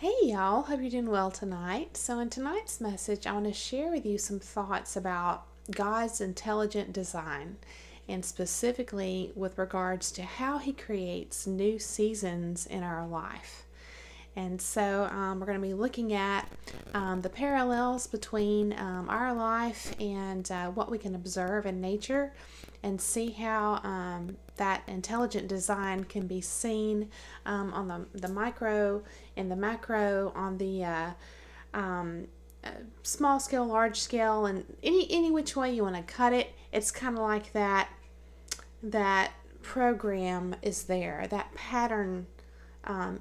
Hey y'all, hope you're doing well tonight. So, in tonight's message, I want to share with you some thoughts about God's intelligent design, and specifically with regards to how He creates new seasons in our life. And so, we're going to be looking at the parallels between our life and what we can observe in nature, and see how that intelligent design can be seen on the micro and the macro, on the um, small scale, large scale, and any which way you want to cut it. It's kind of like that program is there, that pattern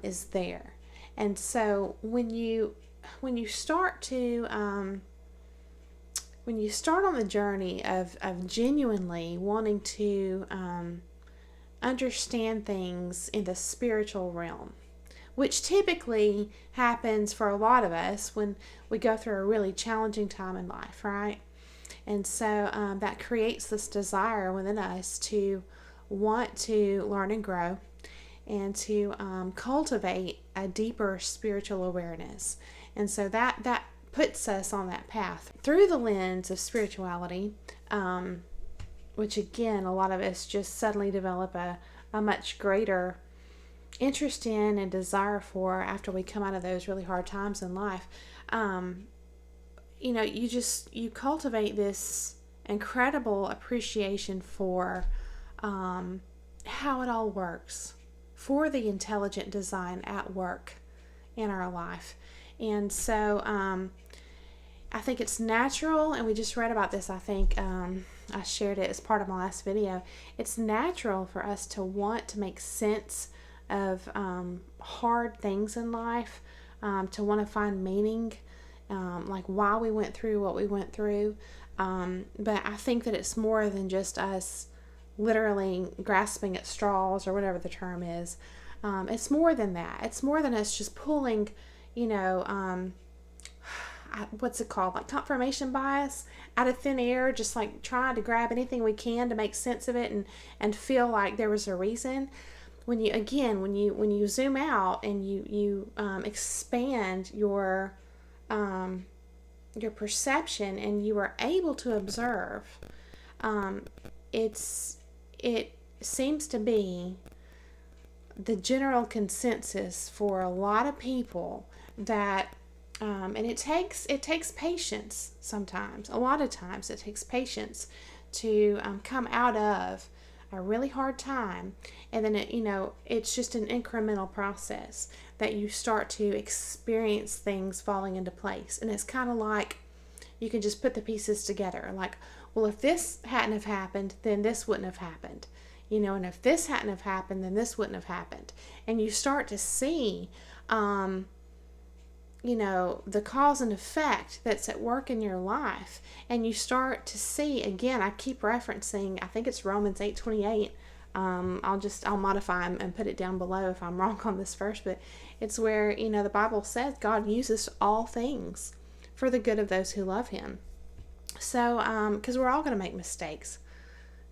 is there. And so when you start to when you start on the journey of genuinely wanting to understand things in the spiritual realm, which typically happens for a lot of us when we go through a really challenging time in life, right? And so that creates this desire within us to want to learn and grow, and to cultivate a deeper spiritual awareness. And so that puts us on that path through the lens of spirituality, which again, a lot of us just suddenly develop a much greater interest in and desire for after we come out of those really hard times in life. You cultivate this incredible appreciation for how it all works, for the intelligent design at work in our life. And so I think it's natural, and we just read about this, I think I shared it as part of my last video. It's natural for us to want to make sense of hard things in life, to want to find meaning, like why we went through what we went through. But I think that it's more than just us literally grasping at straws, or whatever the term is. It's more than that. It's more than us just pulling, what's it called? Like confirmation bias out of thin air, just like trying to grab anything we can to make sense of it and feel like there was a reason. When you zoom out and you expand your perception, and you are able to observe, it seems to be the general consensus for a lot of people that and it takes patience sometimes. A lot of times it takes patience to come out of a really hard time, and then it's just an incremental process that you start to experience things falling into place. And it's kind of like you can just put the pieces together, like, well, if this hadn't have happened, then this wouldn't have happened, and if this hadn't have happened, then this wouldn't have happened. And you start to see the cause and effect that's at work in your life. And you start to see, again, I keep referencing, I think it's Romans 8:28. I'll modify and put it down below if I'm wrong on this verse, but it's where, the Bible says God uses all things for the good of those who love Him. So, because we're all going to make mistakes.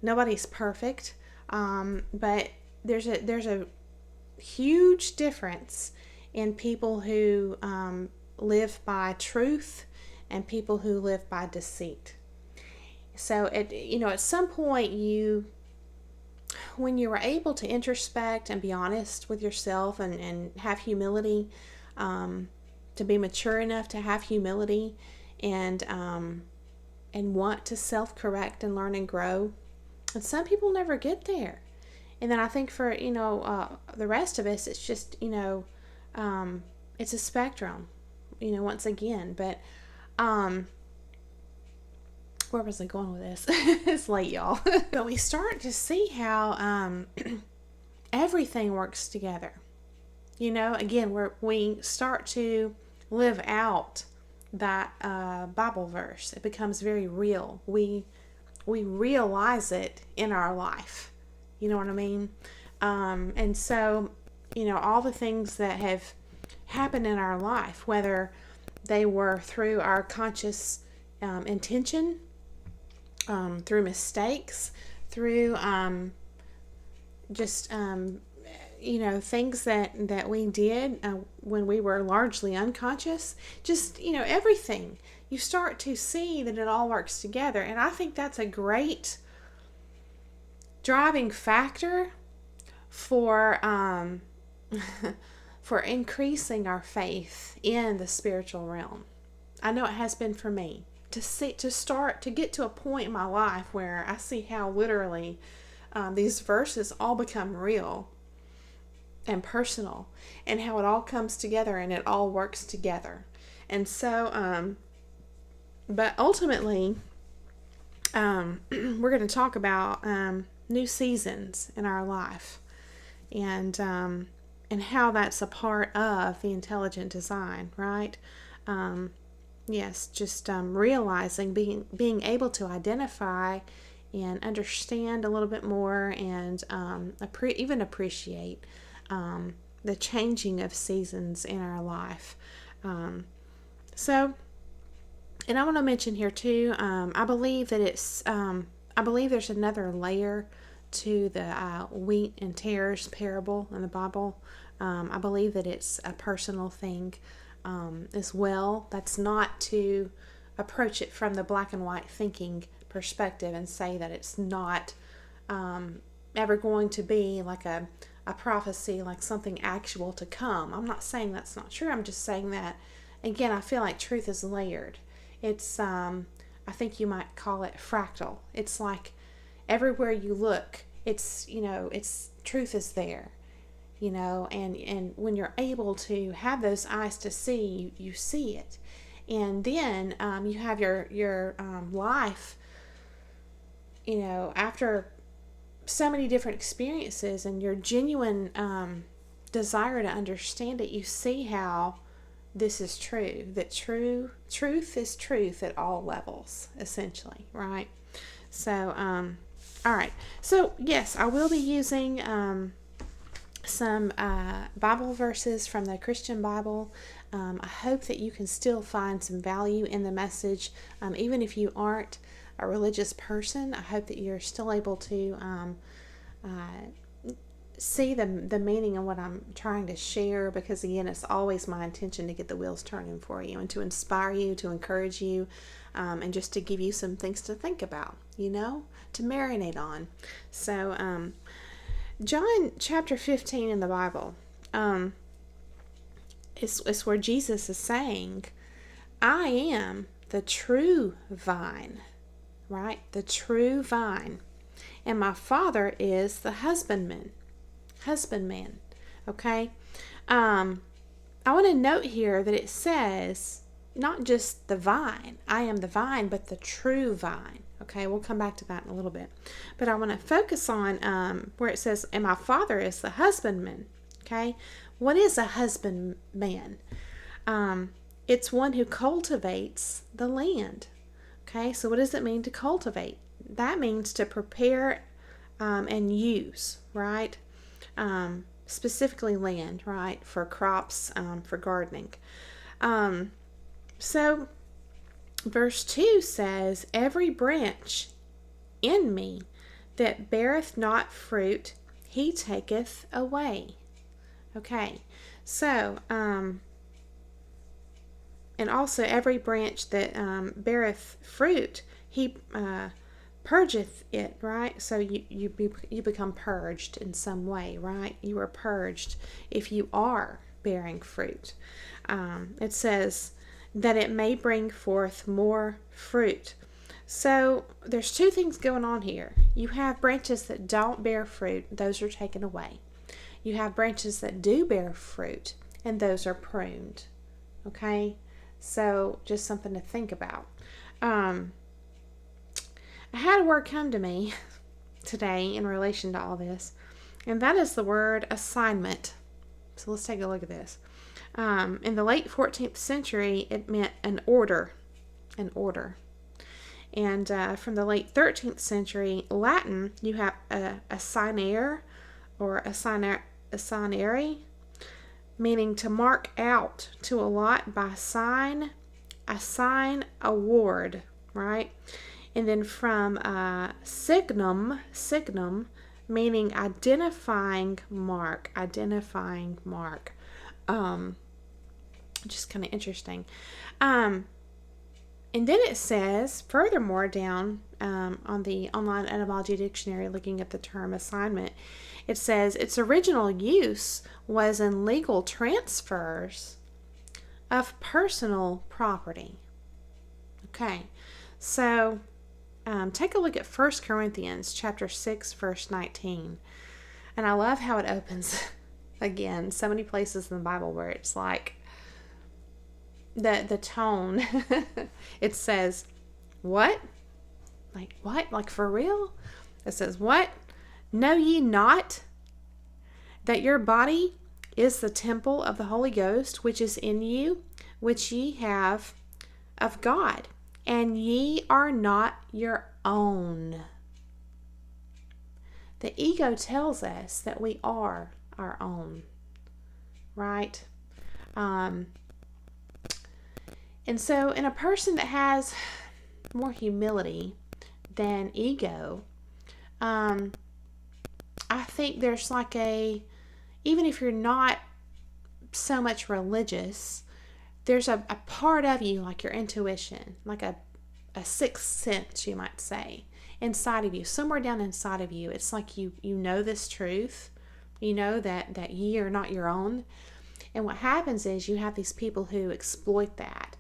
Nobody's perfect, but there's a huge difference in people who live by truth and people who live by deceit. So at some point, when you are able to introspect and be honest with yourself, and have humility, to be mature enough to have humility, and want to self-correct and learn and grow. And some people never get there. And then I think for the rest of us, it's just it's a spectrum, once again. But where was I going with this? It's late, y'all. But we start to see how everything works together. Again, we start to live out that Bible verse. It becomes very real. We realize it in our life. You know what I mean? And so, all the things that have happened in our life, whether they were through our conscious intention, through mistakes, through just things that we did when we were largely unconscious, just, everything. You start to see that it all works together. And I think that's a great driving factor for for increasing our faith in the spiritual realm. I know it has been for me to get to a point in my life where I see how literally these verses all become real and personal, and how it all comes together and it all works together. And so, but ultimately, we're going to talk about new seasons in our life, and how that's a part of the intelligent design, right? Yes, just realizing, being able to identify and understand a little bit more, and even appreciate the changing of seasons in our life. So, and I want to mention here too, I believe that I believe there's another layer to the wheat and tares parable in the Bible. I believe that it's a personal thing as well. That's not to approach it from the black and white thinking perspective and say that it's not ever going to be like a prophecy, like something actual to come. I'm not saying that's not true. I'm just saying that, again, I feel like truth is layered. It's, I think you might call it fractal. It's like everywhere you look, it's truth is there, and when you're able to have those eyes to see, you see it. And then you have your life, after so many different experiences and your genuine desire to understand it, you see how this is true, that truth is truth at all levels, essentially, right? So, all right. So, yes, I will be using some Bible verses from the Christian Bible. I hope that you can still find some value in the message, even if you aren't a religious person. I hope that you're still able to see the meaning of what I'm trying to share, because again, it's always my intention to get the wheels turning for you and to inspire you, to encourage you, and just to give you some things to think about, to marinate on. So John chapter 15 in the Bible, it's where Jesus is saying, I am the true vine, right? The true vine. And my Father is the husbandman. Okay? I want to note here that it says not just the vine, I am the vine, but the true vine. Okay, we'll come back to that in a little bit. But I want to focus on where it says, and my Father is the husbandman. Okay? What is a husbandman? It's one who cultivates the land. Okay, so what does it mean to cultivate? That means to prepare and use, right? Specifically land, right? For crops, for gardening. So verse 2 says, every branch in me that beareth not fruit, he taketh away. Okay, so, and also every branch that beareth fruit, he purgeth it, right? So you become purged in some way, right? You are purged if you are bearing fruit. It says that it may bring forth more fruit. So there's two things going on here. You have branches that don't bear fruit, those are taken away. You have branches that do bear fruit, and those are pruned. Okay? So just something to think about. I had a word come to me today in relation to all this, and that is the word assignment. So let's take a look at this. In the late 14th century, it meant an order. And from the late 13th century Latin, you have assignare or assignare, meaning to mark out, to allot by sign, assign, award, right? And then from signum, meaning identifying mark. Just kind of interesting. And then it says, furthermore, down on the online etymology dictionary, looking at the term assignment, it says its original use was in legal transfers of personal property. Okay, so take a look at 1 Corinthians chapter 6, verse 19. And I love how it opens. Again, so many places in the Bible where it's like the tone. It says, what? Like, what? Like, for real? It says, what? Know ye not that your body is the temple of the Holy Ghost, which is in you, which ye have of God, and ye are not your own? The ego tells us that we are our own, right? And so in a person that has more humility than ego, I think there's like even if you're not so much religious, there's a part of you, like your intuition, like a sixth sense, you might say, inside of you, somewhere down inside of you. It's like you know this truth, you know that ye are not your own. And what happens is you have these people who exploit that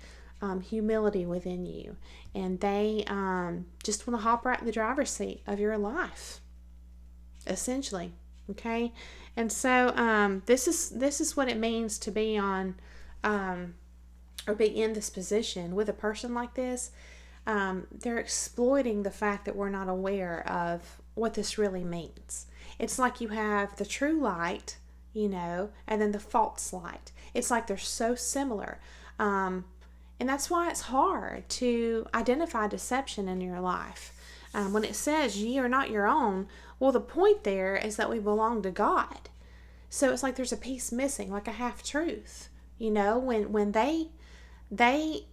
humility within you, and they just want to hop right in the driver's seat of your life, essentially. Okay, and so this is what it means to be on or be in this position with a person like this. They're exploiting the fact that we're not aware of what this really means. It's like you have the true light, and then the false light. It's like they're so similar. And that's why it's hard to identify deception in your life. When it says ye are not your own, well, the point there is that we belong to God. So it's like there's a piece missing, like a half-truth. When they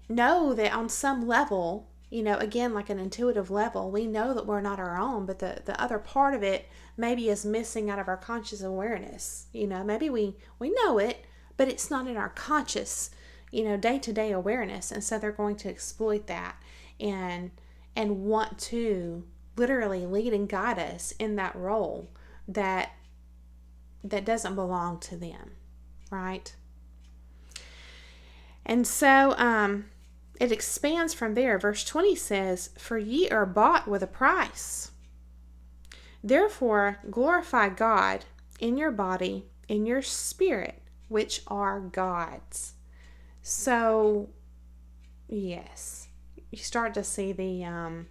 know that on some level, again, like an intuitive level, we know that we're not our own, but the other part of it maybe is missing out of our conscious awareness. Maybe we know it, but it's not in our conscious day-to-day awareness. And so they're going to exploit that and want to literally lead and guide us in that role that doesn't belong to them, right? And so it expands from there. Verse 20 says, for ye are bought with a price. Therefore glorify God in your body, in your spirit, which are God's. So, yes, you start to see the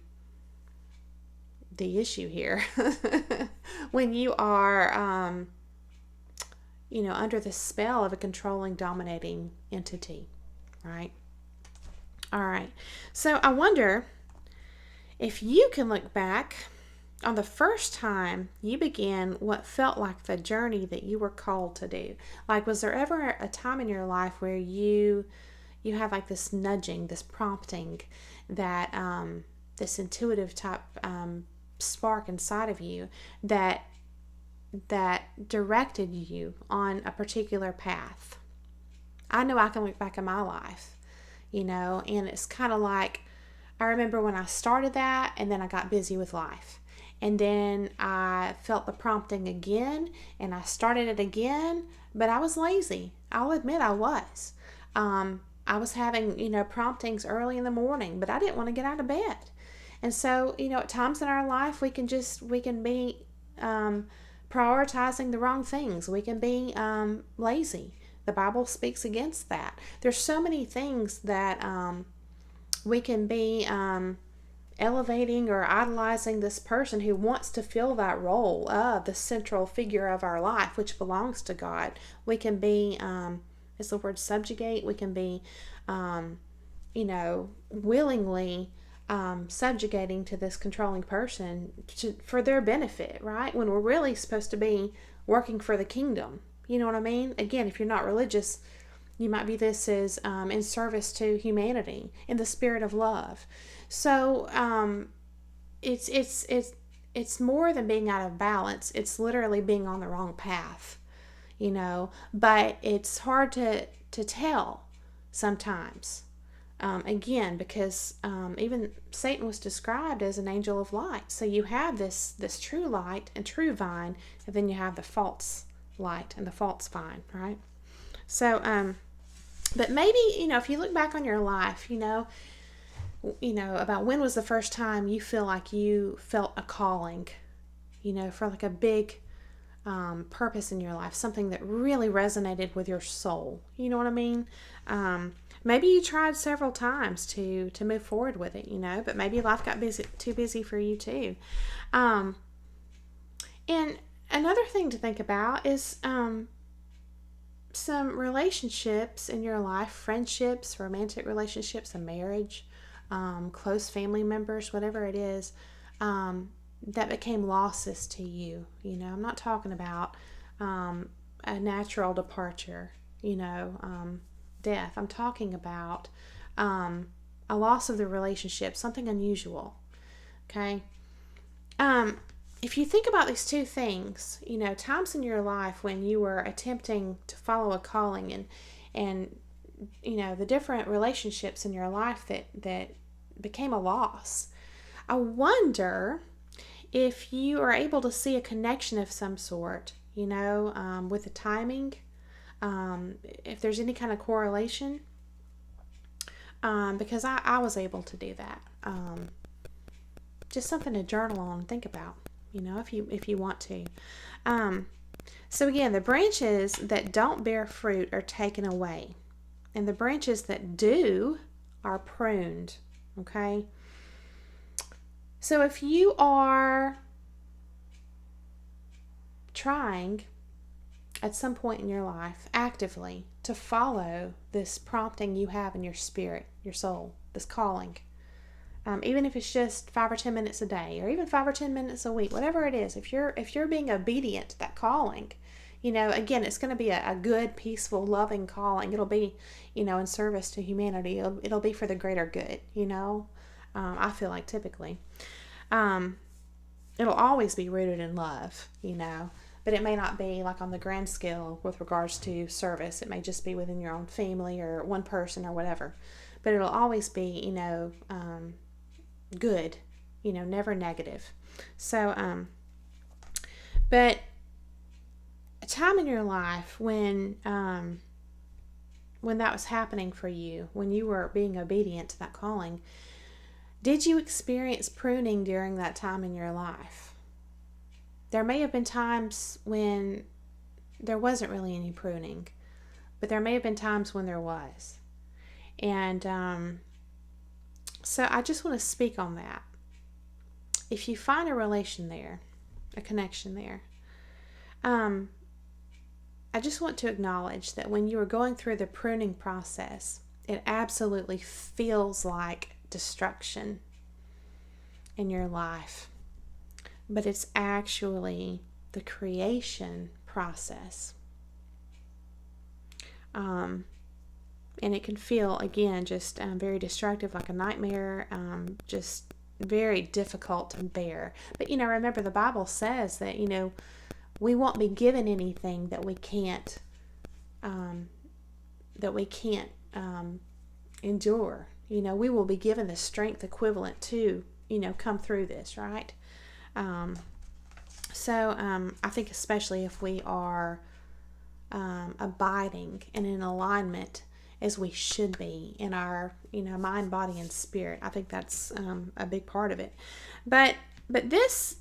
issue here. When you are, under the spell of a controlling, dominating entity, right? All right. So I wonder if you can look back on the first time you began what felt like the journey that you were called to do. Like, was there ever a time in your life where you have like this nudging, this prompting, that this intuitive type spark inside of you that directed you on a particular path? I know I can look back in my life, and it's kind of like, I remember when I started that, and then I got busy with life. And then I felt the prompting again, and I started it again, but I was lazy. I'll admit I was. I was having, promptings early in the morning, but I didn't want to get out of bed. And so, at times in our life, we can be prioritizing the wrong things. We can be lazy. The Bible speaks against that. There's so many things that we can be elevating or idolizing this person who wants to fill that role of the central figure of our life, which belongs to God. We can be, is the word subjugate? We can be, willingly subjugating to this controlling person for their benefit, right? When we're really supposed to be working for the kingdom. You know what I mean? Again, if you're not religious, you might view this as in service to humanity in the spirit of love. So it's it's more than being out of balance. It's literally being on the wrong path, but it's hard to tell sometimes. Again, because even Satan was described as an angel of light. So you have this true light and true vine, and then you have the false light and the false vine, right? So, but maybe, if you look back on your life, about when was the first time you feel like you felt a calling, for like a big purpose in your life, something that really resonated with your soul. You know what I mean? Maybe you tried several times to move forward with it, but maybe life got too busy for you too. And another thing to think about is some relationships in your life, friendships, romantic relationships, a marriage, close family members, whatever it is, that became losses to you. I'm not talking about a natural departure, death. I'm talking about a loss of the relationship, something unusual. Okay. If you think about these two things, times in your life when you were attempting to follow a calling and the different relationships in your life that became a loss, I wonder if you are able to see a connection of some sort, with the timing, if there's any kind of correlation, because I was able to do that. Just something to journal on and think about, if you want to. So again, the branches that don't bear fruit are taken away, and the branches that do are pruned. Okay. So if you are trying at some point in your life actively to follow this prompting you have in your spirit, your soul, this calling, even if it's just 5 or 10 minutes a day, or even 5 or 10 minutes a week, whatever it is, if you're being obedient to that calling, again, it's going to be a good, peaceful, loving calling. It'll be, in service to humanity. It'll be for the greater good. I feel like typically, it'll always be rooted in love. But it may not be like on the grand scale with regards to service. It may just be within your own family or one person or whatever. But it'll always be, good, never negative. So, but a time in your life when that was happening for you, when you were being obedient to that calling, did you experience pruning during that time in your life? There may have been times when there wasn't really any pruning, but there may have been times when there was. And so I just want to speak on that. If you find a relation there, a connection there, I just want to acknowledge that when you are going through the pruning process, it absolutely feels like destruction in your life. But it's actually the creation process. And it can feel, again, just very destructive, like a nightmare, just very difficult to bear. But, remember the Bible says that, we won't be given anything that we can't endure. We will be given the strength equivalent to, come through this, right? So I think especially if we are abiding and in alignment as we should be in our mind, body, and spirit, I think that's a big part of it. But this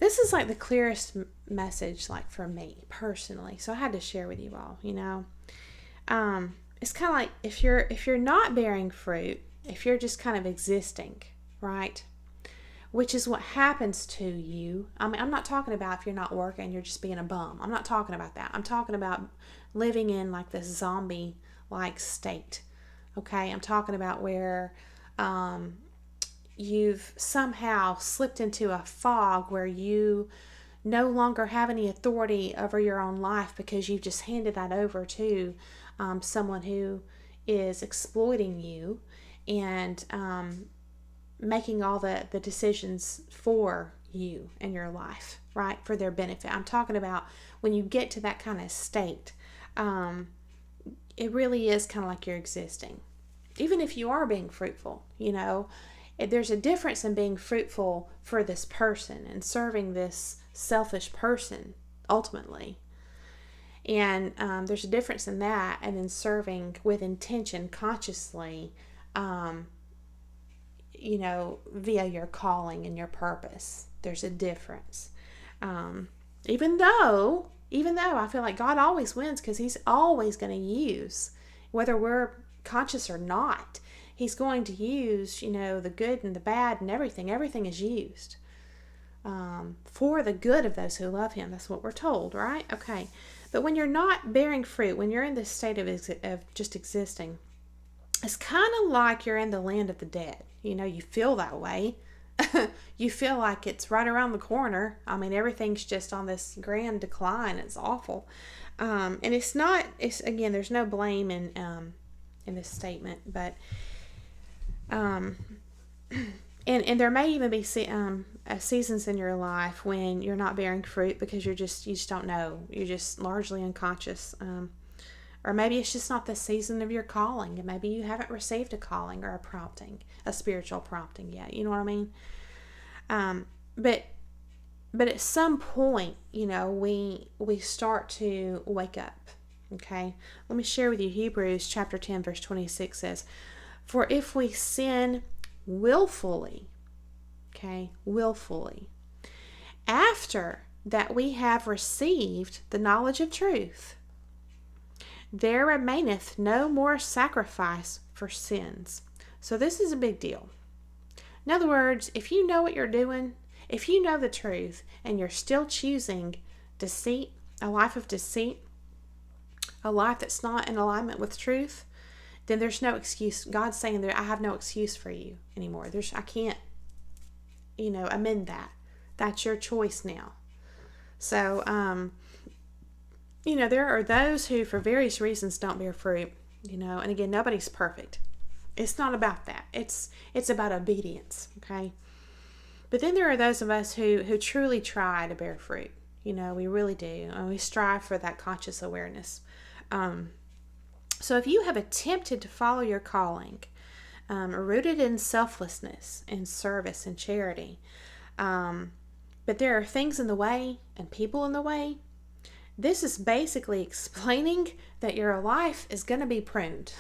this is like the clearest message, like for me personally. So I had to share with you all. It's kind of like if you're not bearing fruit, if you're just kind of existing, right? Which is what happens to you. I mean, I'm not talking about if you're not working, you're just being a bum. I'm not talking about that. I'm talking about living in like this zombie-like state. Okay, I'm talking about where you've somehow slipped into a fog where you no longer have any authority over your own life because you've just handed that over to someone who is exploiting you and making all the decisions for you in your life, right? For their benefit. I'm talking about when you get to that kind of state, it really is kind of like you're existing. Even if you are being fruitful, there's a difference in being fruitful for this person and serving this selfish person ultimately. And there's a difference in that and in serving with intention, consciously, via your calling and your purpose. There's a difference. Even though I feel like God always wins, because He's always going to use, whether we're conscious or not, He's going to use, the good and the bad and everything. Everything is used for the good of those who love Him. That's what we're told, right? Okay. But when you're not bearing fruit, when you're in this state of just existing, it's kind of like you're in the land of the dead. You feel that way. You feel like it's right around the corner. I mean, everything's just on this grand decline. It's awful. And it's again, there's no blame in this statement, but and there may even be seasons in your life when you're not bearing fruit because you just don't know. You're just largely unconscious. Or maybe it's just not the season of your calling, and maybe you haven't received a calling or a prompting, a spiritual prompting yet. You know what I mean? But at some point, we start to wake up. Okay? Let me share with you Hebrews chapter 10, verse 26 says, "For if we sin willfully, after that we have received the knowledge of truth, there remaineth no more sacrifice for sins." So this is a big deal. In other words, if you know what you're doing, if you know the truth, and you're still choosing deceit, a life of deceit, a life that's not in alignment with truth, then there's no excuse. God's saying that I have no excuse for you anymore. I can't, amend that. That's your choice now. So, there are those who, for various reasons, don't bear fruit, and again, nobody's perfect. It's not about that. It's about obedience, okay? But then there are those of us who truly try to bear fruit. We really do. And we strive for that conscious awareness. So if you have attempted to follow your calling, rooted in selflessness and service and charity, but there are things in the way and people in the way, this is basically explaining that your life is going to be pruned.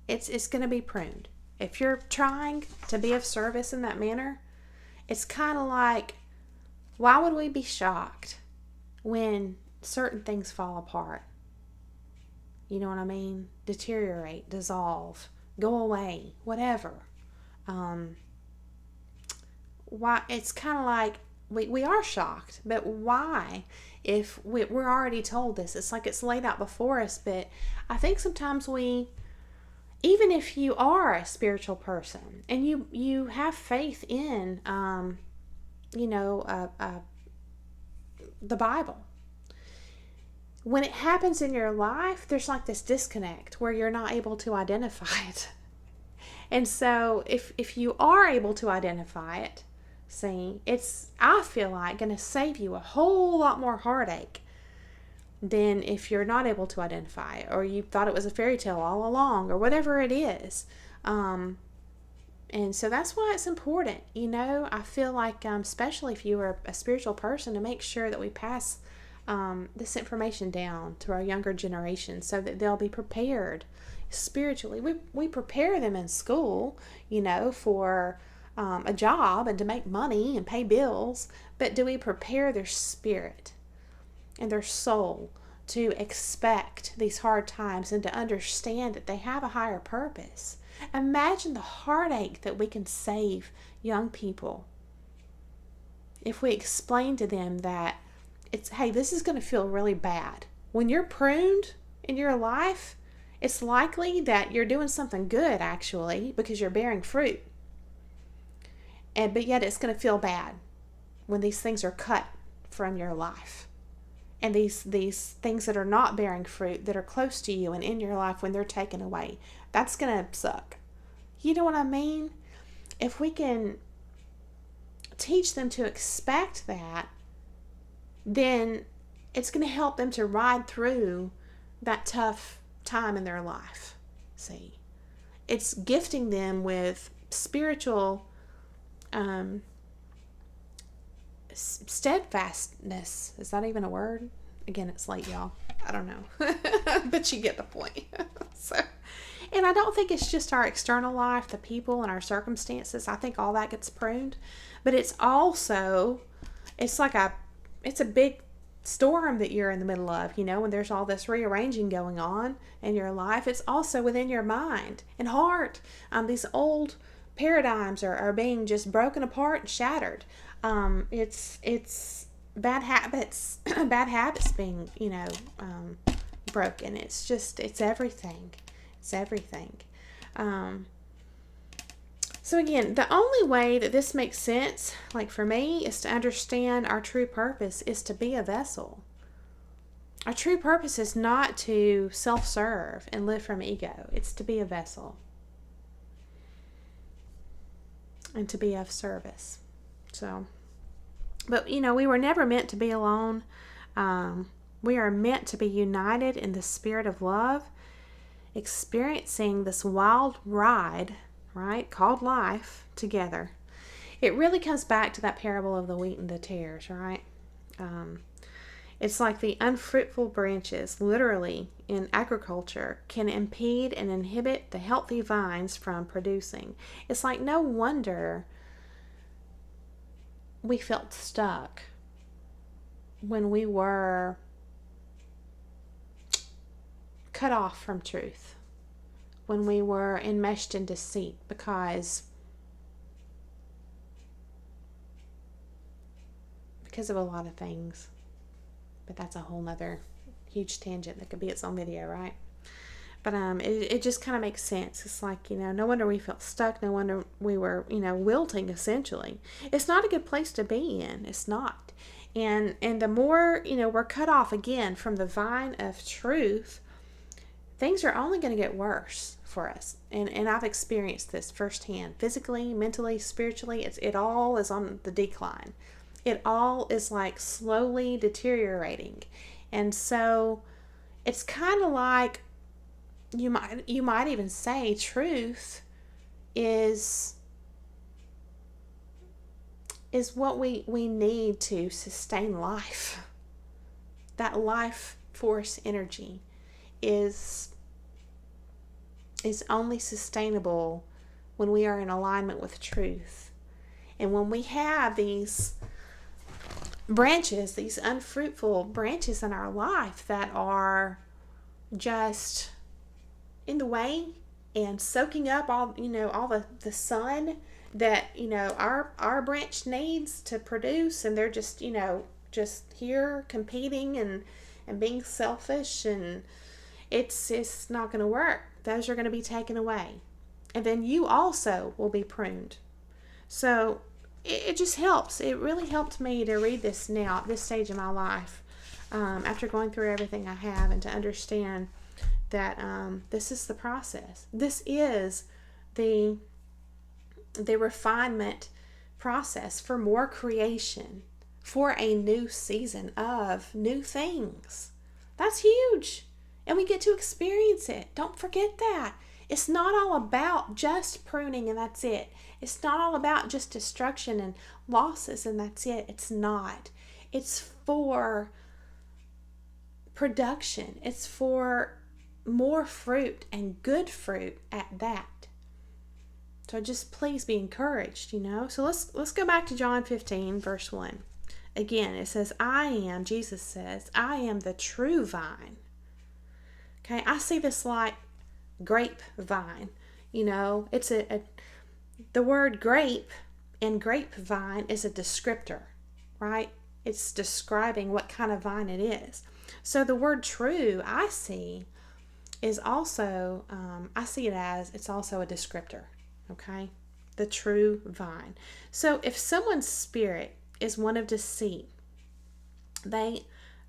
It's going to be pruned. If you're trying to be of service in that manner, it's kind of like, why would we be shocked when certain things fall apart? You know what I mean? Deteriorate, dissolve, go away, whatever. Why? It's kind of like we are shocked, but why? If we're already told this, it's like it's laid out before us. But I think sometimes even if you are a spiritual person and you have faith in, the Bible, when it happens in your life, there's like this disconnect where you're not able to identify it. And so if you are able to identify it, it's, I feel like, going to save you a whole lot more heartache than if you're not able to identify it, or you thought it was a fairy tale all along, or whatever it is. And so that's why it's important, I feel like, especially if you are a spiritual person, to make sure that we pass this information down to our younger generation so that they'll be prepared spiritually. We prepare them in school, for a job and to make money and pay bills, but do we prepare their spirit and their soul to expect these hard times and to understand that they have a higher purpose? Imagine the heartache that we can save young people if we explain to them that hey, this is going to feel really bad. When you're pruned in your life, it's likely that you're doing something good, actually, because you're bearing fruit. But yet it's going to feel bad when these things are cut from your life. And these things that are not bearing fruit, that are close to you and in your life, when they're taken away, that's going to suck. You know what I mean? if we can teach them to expect that, then it's going to help them to ride through that tough time in their life. See, it's gifting them with spiritual steadfastness. Is that even a word? Again, it's late, y'all. I don't know. But you get the point. So, and I don't think it's just our external life, the people and our circumstances. I think all that gets pruned. But it's also, it's a big storm that you're in the middle of, when there's all this rearranging going on in your life. It's also within your mind and heart. These old paradigms are being just broken apart and shattered. It's bad habits, being, broken. It's everything. It's everything. So again, the only way that this makes sense, like for me, is to understand our true purpose is to be a vessel. Our true purpose is not to self-serve and live from ego. It's to be a vessel and to be of service. So, but we were never meant to be alone. We are meant to be united in the spirit of love, experiencing this wild ride, right, called life, together. It really comes back to that parable of the wheat and the tares, right? It's like the unfruitful branches, literally, in agriculture, can impede and inhibit the healthy vines from producing. It's like no wonder we felt stuck when we were cut off from truth, when we were enmeshed in deceit, because of a lot of things. But that's a whole nother huge tangent that could be its own video, right? But it just kind of makes sense. It's like, no wonder we felt stuck. No wonder we were, wilting, essentially. It's not a good place to be in. It's not. And the more, we're cut off again from the vine of truth, things are only going to get worse for us. And I've experienced this firsthand, physically, mentally, spiritually. It all is on the decline. It all is like slowly deteriorating. And so it's kind of like, you might even say truth is what we need to sustain life. That life force energy is only sustainable when we are in alignment with truth. And when we have these branches, these unfruitful branches in our life that are just in the way and soaking up all the sun that our branch needs to produce, and they're just here competing and being selfish, and it's not going to work. Those are going to be taken away, and then you also will be pruned. So it just helps. It really helped me to read this now at this stage of my life, after going through everything I have, and to understand that this is the process. This is the refinement process for more creation, for a new season of new things. That's huge. And we get to experience it. Don't forget that. It's not all about just pruning and that's it. It's not all about just destruction and losses and that's it. It's not. It's for production. It's for more fruit, and good fruit at that. So just please be encouraged, So let's go back to John 15, verse 1. Again, it says, Jesus says, I am the true vine. Okay, I see this like grapevine. It's the word grape and grapevine is a descriptor, right? It's describing what kind of vine it is. So the word true, I see, is also, I see it as, it's also a descriptor, okay? The true vine. So if someone's spirit is one of deceit, they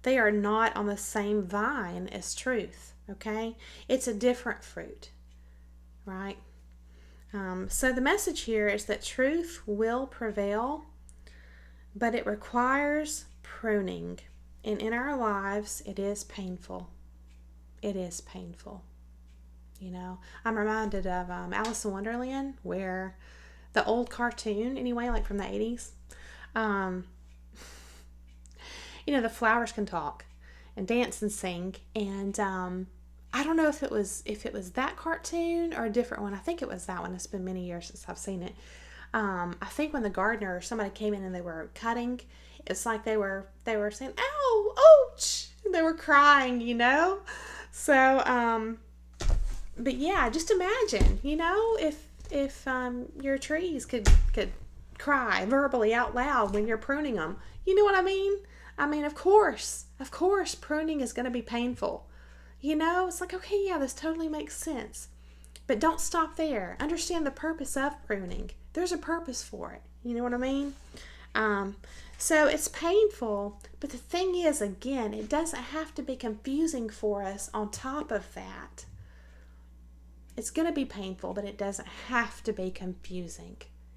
are not on the same vine as truth, okay? It's a different fruit, right? So the message here is that truth will prevail, but it requires pruning. And in our lives, it is painful. It is painful. I'm reminded of Alice in Wonderland, where the old cartoon, anyway, like from the 80s, um, the flowers can talk and dance and sing. And I don't know if it was that cartoon or a different one. I think it was that one. It's been many years since I've seen it. I think when the gardener or somebody came in and they were cutting, it's like they were saying, "Ow, ouch!" And they were crying, So, but yeah, just imagine, if your trees could cry verbally out loud when you're pruning them. You know what I mean? Of course, pruning is going to be painful. It's like, okay, yeah, this totally makes sense. But don't stop there. Understand the purpose of pruning. There's a purpose for it. You know what I mean? So it's painful, but the thing is, again, it doesn't have to be confusing for us on top of that. It's going to be painful, but it doesn't have to be confusing.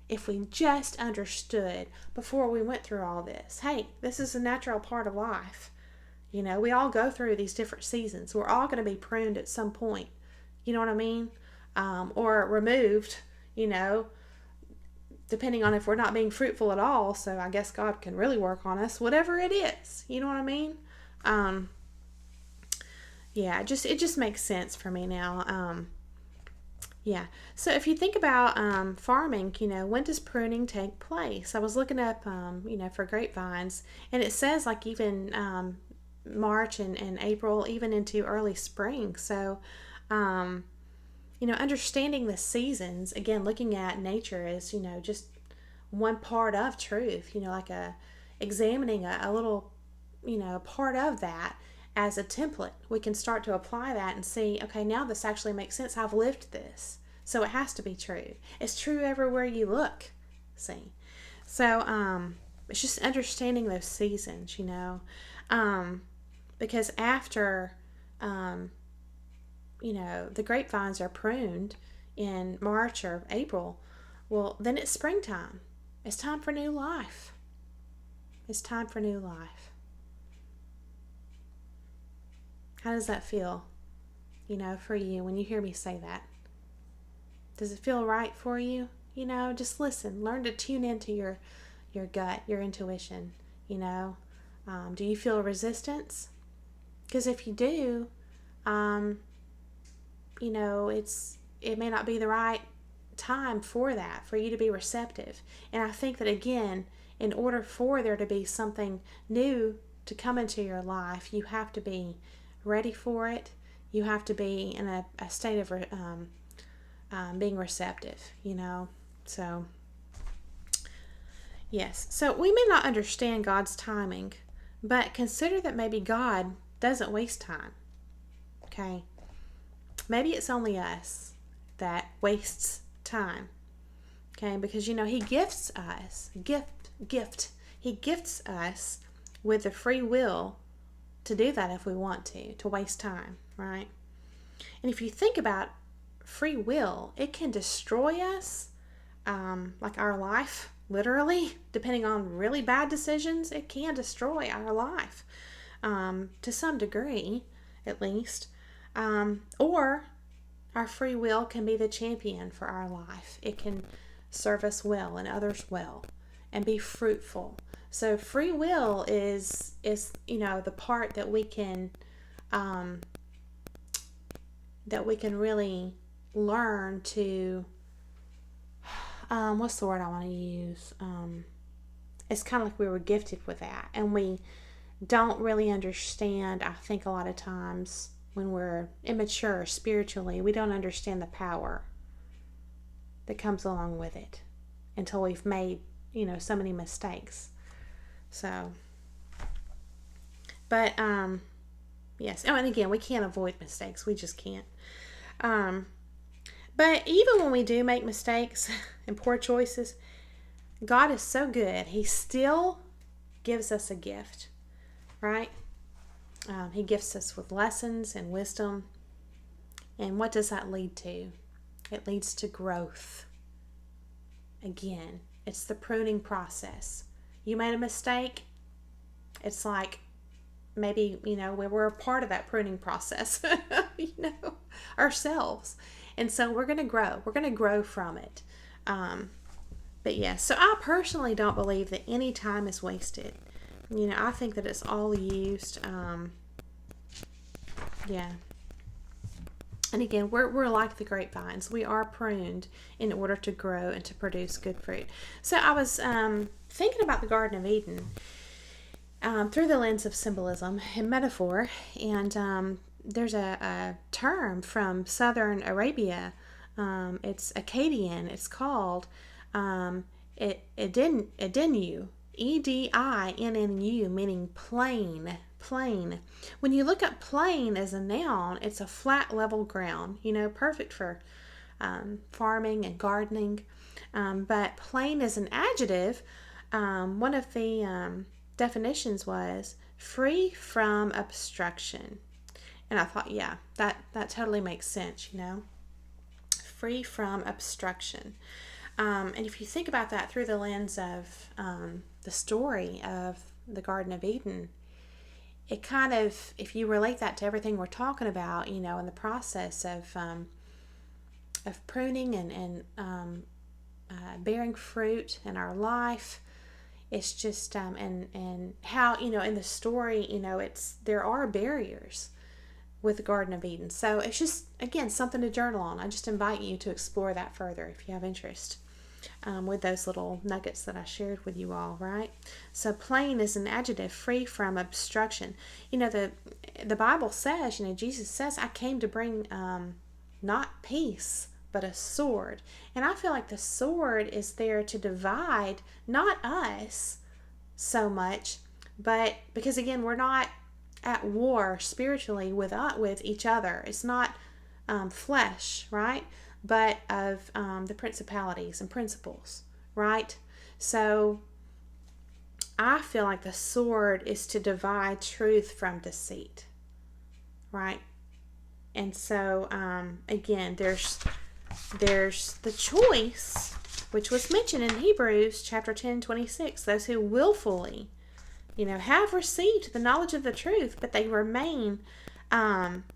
If we just understood before we went through all this, hey, this is a natural part of life. We all go through these different seasons. We're all going to be pruned at some point. You know what I mean? Or removed, depending on if we're not being fruitful at all. So I guess God can really work on us, whatever it is. You know what I mean? Yeah, it just makes sense for me now. Yeah. So if you think about farming, when does pruning take place? I was looking up, for grapevines, and it says like even March and April, even into early spring. So, understanding the seasons, again, looking at nature is, just one part of truth, like examining a little, part of that as a template. We can start to apply that and see, okay, now this actually makes sense. I've lived this. So it has to be true. It's true everywhere you look. See? So, it's just understanding those seasons, because after, the grapevines are pruned in March or April, well, then it's springtime. It's time for new life. It's time for new life. How does that feel, for you when you hear me say that? Does it feel right for you? Just listen. Learn to tune into your gut, your intuition, Do you feel resistance? Because if you do, it may not be the right time for that, for you to be receptive. And I think that, again, in order for there to be something new to come into your life, you have to be ready for it. You have to be in a state of being receptive, So, yes. So we may not understand God's timing, but consider that maybe God doesn't waste time. Okay? Maybe it's only us that wastes time. Okay? Because, He gifts us, He gifts us with the free will to do that if we want to waste time, right? And if you think about free will, it can destroy us, like our life, literally, depending on really bad decisions. It can destroy our life, to some degree, at least. Or our free will can be the champion for our life. It can serve us well and others well and be fruitful. So free will is the part that we can really learn to, what's the word I want to use? It's kind of like we were gifted with that, and we don't really understand. I think a lot of times when we're immature spiritually, we don't understand the power that comes along with it until we've made, so many mistakes. So, but, yes. Oh, and again, we can't avoid mistakes. We just can't. But even when we do make mistakes and poor choices, God is so good. He still gives us a gift, right? He gifts us with lessons and wisdom. And what does that lead to? it leads to growth. Again, it's the pruning process. You made a mistake. It's like maybe, we were a part of that pruning process, ourselves. And so we're going to grow. We're going to grow from it. But yes, so I personally don't believe that any time is wasted. I think that it's all used. Yeah. And again, we're like the grapevines. We are pruned in order to grow and to produce good fruit. So I was thinking about the Garden of Eden through the lens of symbolism and metaphor. And there's a term from southern Arabia. It's Akkadian. It's called Edinu. Edinnu, meaning plain. Plain. When you look up plain as a noun, it's a flat, level ground, perfect for farming and gardening. But plain as an adjective, one of the definitions was free from obstruction. And I thought, yeah, that totally makes sense, free from obstruction. And if you think about that through the lens of the story of the Garden of Eden, it kind of, if you relate that to everything we're talking about, in the process of pruning and bearing fruit in our life, it's just and how in the story there are barriers with the Garden of Eden. So it's just, again, something to journal on. I just invite you to explore that further if you have interest. With those little nuggets that I shared with you all, right? So plain is an adjective, free from obstruction. The Bible says, Jesus says, I came to bring not peace, but a sword. And I feel like the sword is there to divide, not us so much, but because, again, we're not at war spiritually with each other. It's not flesh, right? But of the principalities and principles, right? So I feel like the sword is to divide truth from deceit, right? And so again, there's the choice, which was mentioned in Hebrews chapter 10:26. Those who willfully, have received the knowledge of the truth, but they remain.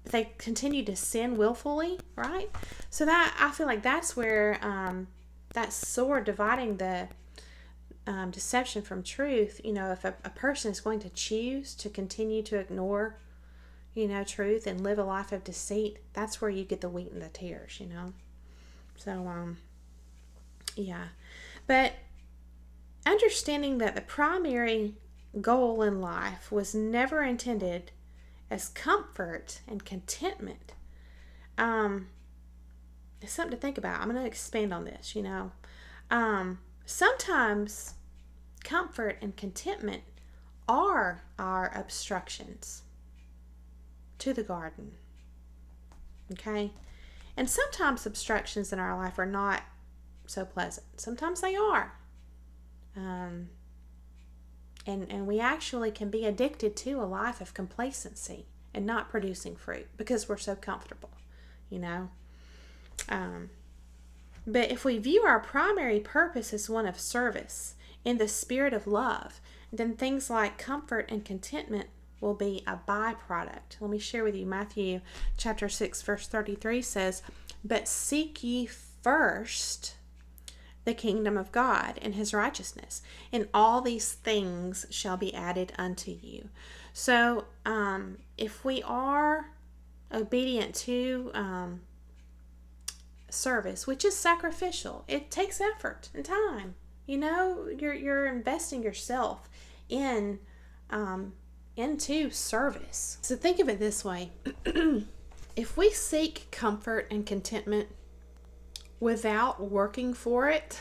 They continue to sin willfully, right? So that, I feel like that's where that sword dividing the deception from truth, if a person is going to choose to continue to ignore, truth and live a life of deceit, that's where you get the wheat and the tares, So, yeah. But understanding that the primary goal in life was never intended as comfort and contentment, it's something to think about. I'm going to expand on this, Sometimes comfort and contentment are our obstructions to the garden, okay? And sometimes obstructions in our life are not so pleasant. Sometimes they are. And we actually can be addicted to a life of complacency and not producing fruit because we're so comfortable, But if we view our primary purpose as one of service in the spirit of love, then things like comfort and contentment will be a byproduct. Let me share with you. Matthew chapter 6 verse 33 says, "But seek ye first the kingdom of God and his righteousness, and all these things shall be added unto you." So if we are obedient to service, which is sacrificial, it takes effort and time. You're investing yourself in into service. So think of it this way. If we seek comfort and contentment without working for it,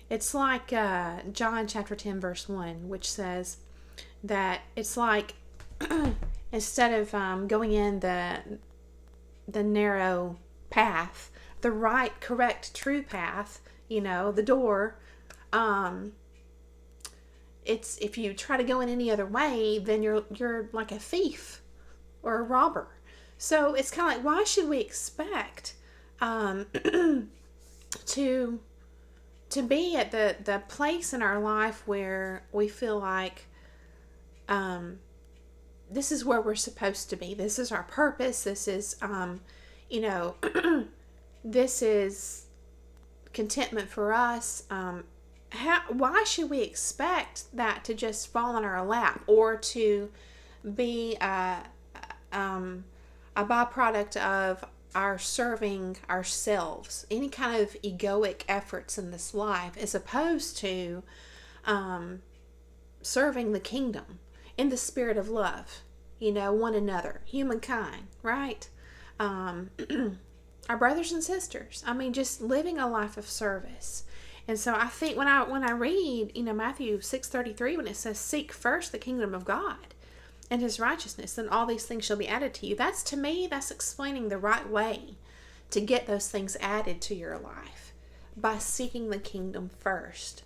it's like John chapter 10 verse 1, which says that it's like instead of going in the narrow path, the right, correct, true path, the door, it's, if you try to go in any other way, then you're like a thief or a robber. So it's kind of like, why should we expect um, to be at the place in our life where we feel like this is where we're supposed to be. This is our purpose. This is, you know, this is contentment for us. Why should we expect that to just fall in our lap or to be a byproduct of our serving ourselves, any kind of egoic efforts in this life, as opposed to serving the kingdom in the spirit of love, one another, humankind, right? Our brothers and sisters. I mean, just living a life of service. And so I think when I read, Matthew 6:33, when it says, "Seek first the kingdom of God and his righteousness, and all these things shall be added to you," to me, that's explaining the right way to get those things added to your life, by seeking the kingdom first.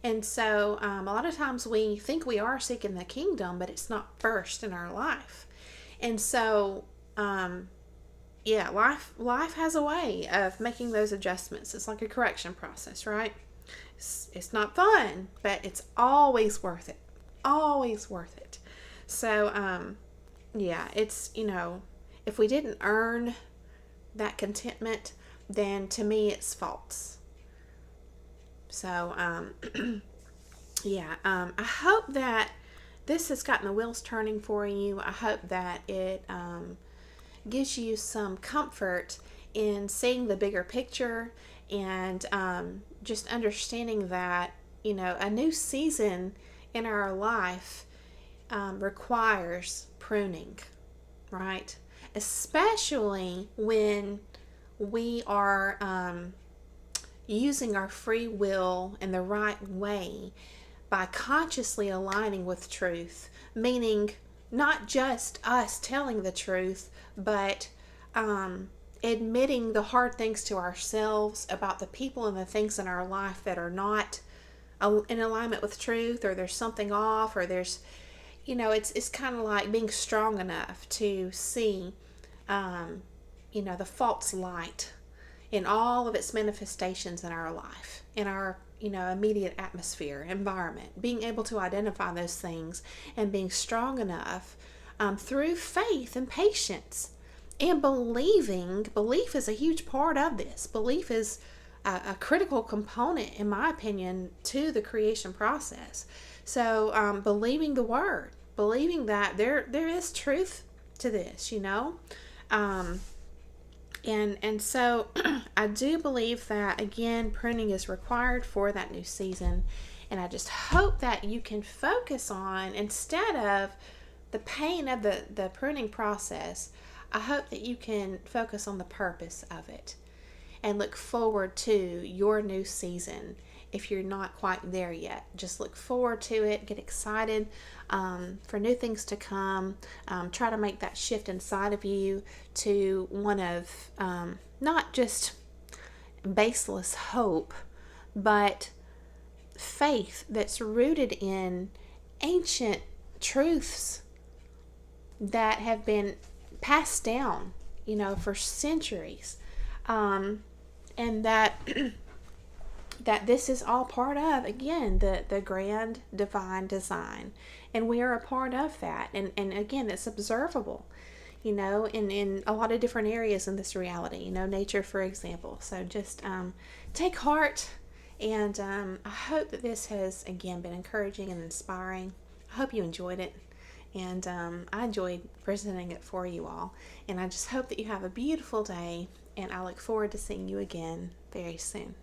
And so a lot of times we think we are seeking the kingdom, but it's not first in our life. And so life has a way of making those adjustments. It's like a correction process, right? It's not fun, but it's always worth it. Always worth it. So, it's, if we didn't earn that contentment, then to me it's false. So, I hope that this has gotten the wheels turning for you. I hope that it gives you some comfort in seeing the bigger picture and just understanding that, a new season in our life requires pruning, right? Especially when we are using our free will in the right way by consciously aligning with truth, meaning not just us telling the truth, but admitting the hard things to ourselves about the people and the things in our life that are not in alignment with truth, or there's something off, or there's, it's kind of like being strong enough to see, the false light in all of its manifestations in our life, in our, immediate atmosphere, environment, being able to identify those things and being strong enough through faith and patience and believing. Belief is a huge part of this. Belief is a critical component, in my opinion, to the creation process. So believing the word, believing that there is truth to this, and so I do believe that, again, pruning is required for that new season. And I just hope that you can focus on, instead of the pain of the pruning process, I hope that you can focus on the purpose of it and look forward to your new season. If you're not quite there yet, just look forward to it. Get excited for new things to come. Try to make that shift inside of you to one of not just baseless hope, but faith that's rooted in ancient truths that have been passed down, for centuries, and that this is all part of, again, the grand divine design, and we are a part of that, and again, it's observable, in a lot of different areas in this reality, nature, for example. So just take heart, and I hope that this has, again, been encouraging and inspiring. I hope you enjoyed it. And I enjoyed presenting it for you all. And I just hope that you have a beautiful day. And I look forward to seeing you again very soon.